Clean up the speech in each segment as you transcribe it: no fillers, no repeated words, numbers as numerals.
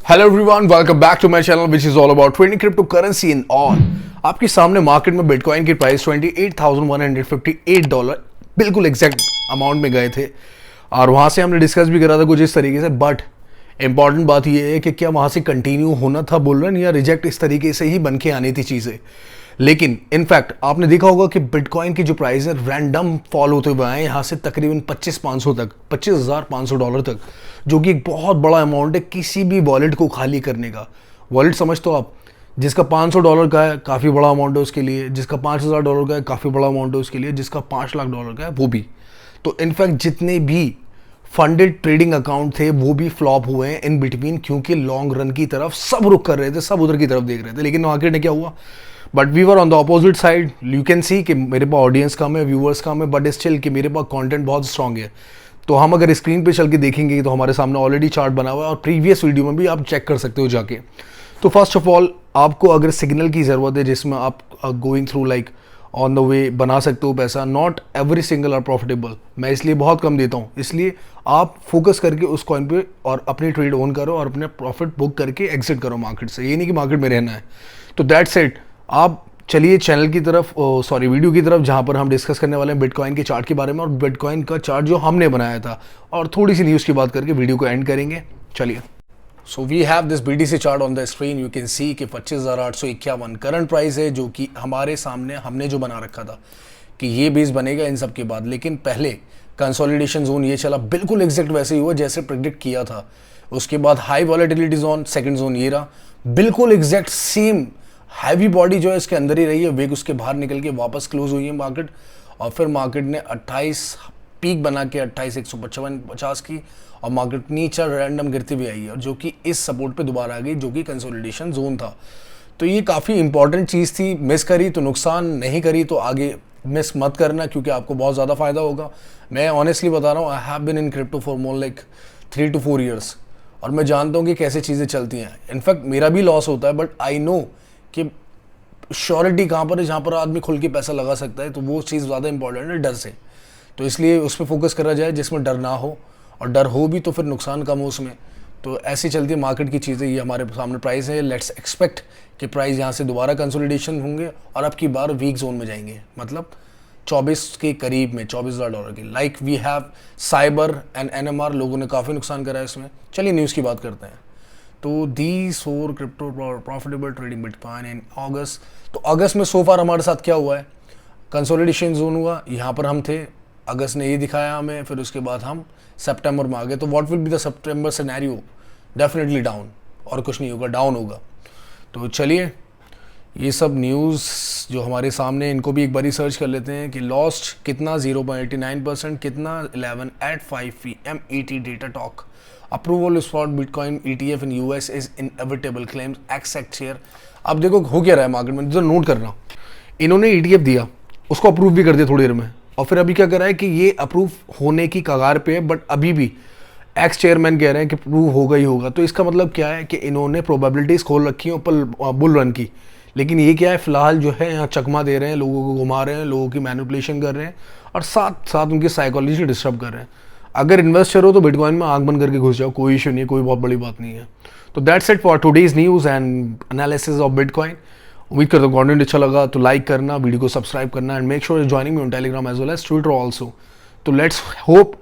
Hello everyone, welcome back to my channel which is all about trading crypto currency in all. आपके सामने market में bitcoin की price $28,158 बिल्कुल exact amount में गए थे और वहां से हमने डिस्कस भी करा था कुछ इस तरीके से। बट इंपॉर्टेंट बात यह है कि क्या वहां से कंटिन्यू होना था बुल रन या रिजेक्ट इस तरीके से ही बन के आनी थी चीज़ें। लेकिन इनफैक्ट आपने देखा होगा कि बिटकॉइन की जो प्राइस है रैंडम फॉल होते हुए आए यहाँ से तकरीबन 25,500 तक, $25,500 तक, जो कि एक बहुत बड़ा अमाउंट है किसी भी वॉलेट को खाली करने का। वॉलेट समझ तो आप, जिसका $500 का है काफ़ी बड़ा अमाउंट है उसके लिए, जिसका $5,000 का है काफ़ी बड़ा अमाउंट है उसके लिए, जिसका $5 लाख का है वो भी। तो इनफैक्ट जितने भी फंडेड ट्रेडिंग अकाउंट थे वो भी फ्लॉप हुए हैं इन बिटवीन, क्योंकि लॉन्ग रन की तरफ सब रुक कर रहे थे, सब उधर की तरफ देख रहे थे। लेकिन मार्केट ने क्या हुआ, but we were on the opposite side. You can see कि मेरे पास ऑडियंस कम है, व्यूअर्स कम है, बट स्टिल कि मेरे पास कंटेंट बहुत स्ट्रांग है। तो हम अगर स्क्रीन पे चल के देखेंगे तो हमारे सामने ऑलरेडी चार्ट बना हुआ है और प्रीवियस वीडियो में भी आप चेक कर सकते हो जाके। तो फर्स्ट ऑफ ऑल आपको अगर सिग्नल की ज़रूरत है जिसमें आप going through like on the way बना सकते हो पैसा, not every single are profitable. मैं इसलिए बहुत कम देता हूँ, इसलिए आप फोकस करके उस कॉइन पे और अपनी ट्रेड ऑन करो और अपने प्रॉफिट बुक करके एग्जिट करो मार्केट से। ये नहीं कि मार्केट में रहना है। तो दैट्स इट। आप चलिए चैनल की तरफ, वीडियो की तरफ, जहाँ पर हम डिस्कस करने वाले हैं बिटकॉइन के चार्ट के बारे में और बिटकॉइन का चार्ट जो हमने बनाया था, और थोड़ी सी न्यूज़ की बात करके वीडियो को एंड करेंगे। चलिए, so we have this BTC chart on the screen. You can see कि 25,851 करंट प्राइस है, जो कि हमारे सामने हमने जो बना रखा था कि ये बेस बनेगा इन सब के बाद। लेकिन पहले कंसोलिडेशन जोन ये चला बिल्कुल एग्जैक्ट वैसे ही हुआ जैसे प्रेडिक्ट किया था। उसके बाद high volatility zone, second zone ये रहा, बिल्कुल एग्जैक्ट सेम हैवी बॉडी जो है इसके अंदर ही रही है। वेग उसके बाहर निकल के वापस क्लोज हुई है मार्केट, और फिर मार्केट ने 28 पीक बना के 28,155 की, और मार्केट नीचे रैंडम गिरती हुई आई है, जो कि इस सपोर्ट पे दोबारा आ गई, जो कि कंसोलिडेशन जोन था। तो ये काफ़ी इंपॉर्टेंट चीज़ थी। मिस करी तो नुकसान, नहीं करी तो आगे मिस मत करना, क्योंकि आपको बहुत ज़्यादा फ़ायदा होगा। मैं ऑनेस्टली बता रहा हूँ, I have been in crypto for more like 3 to 4 years, और मैं जानता हूँ कि कैसे चीज़ें चलती हैं। इनफैक्ट मेरा भी लॉस होता है, बट आई नो कि श्योरिटी कहाँ पर है, जहाँ पर आदमी खुल के पैसा लगा सकता है। तो वो चीज़ ज़्यादा इंपॉर्टेंट है डर से। तो इसलिए उस पर फोकस करा जाए जिसमें डर ना हो, और डर हो भी तो फिर नुकसान कम हो उसमें। तो ऐसी चलती है मार्केट की चीज़ें। ये हमारे सामने प्राइस है, लेट्स एक्सपेक्ट कि प्राइस यहाँ से दोबारा कंसोलिडेशन होंगे और अब की बार वीक जोन में जाएंगे, मतलब 24 के करीब में, $24,000 की। Like we have cyber and NMR, लोगों ने काफ़ी नुकसान करा है इसमें। चलिए न्यूज़ की बात करते हैं। तो these 4 crypto profitable trading bitcoin in August. तो अगस्त में सो फार हमारे साथ क्या हुआ है, कंसोलिडेशन जोन हुआ, यहाँ पर हम थे, अगस्त ने ये दिखाया हमें, फिर उसके बाद हम सितंबर में आ गए। तो what will be the September scenario, definitely down, और कुछ नहीं होगा, डाउन होगा। तो चलिए ये सब न्यूज़ जो हमारे सामने, इनको भी एक बारी सर्च कर लेते हैं कि लॉस्ट कितना, 0.89%, कितना 11 at 5 PM ET data talk. Approval for bitcoin ETF in US is inevitable, claims exact share. अब देखो हो क्या रहा है मार्केट में, जो नोट करना, इन्होंने ETF दिया, उसको अप्रूव भी कर दिया थोड़ी देर में, और फिर अभी क्या कर रहा है कि ये अप्रूव होने की कगार पे है, बट अभी भी एक्स चेयरमैन कह रहे हैं कि अप्रूव होगा ही होगा। तो इसका मतलब क्या है कि इन्होंने प्रोबेबिलिटीज खोल रखी है ऊपर बुल रन की। लेकिन ये क्या है, फिलहाल जो है यहाँ चकमा दे रहे हैं, लोगों को घुमा रहे हैं, लोगों की मैनिपुलेशन कर रहे हैं, और साथ साथ उनकी साइकोलॉजी डिस्टर्ब कर रहे हैं। अगर इन्वेस्टर हो तो बिटकॉइन में आंख बंद करके घुस जाओ, कोई इशू नहीं है, कोई बहुत बड़ी बात नहीं है। तो that's it for today's news and analysis of bitcoin. उम्मीद करता हूँ कंटेंट अच्छा लगा तो लाइक करना, वीडियो को सब्सक्राइब करना, and make sure joining me on Telegram as well as Twitter also. तो लेट्स होप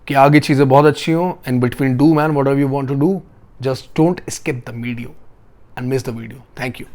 कि आगे चीज़ें बहुत अच्छी हों, and between do man whatever you want to do, just don't skip the video and miss the video. Thank you.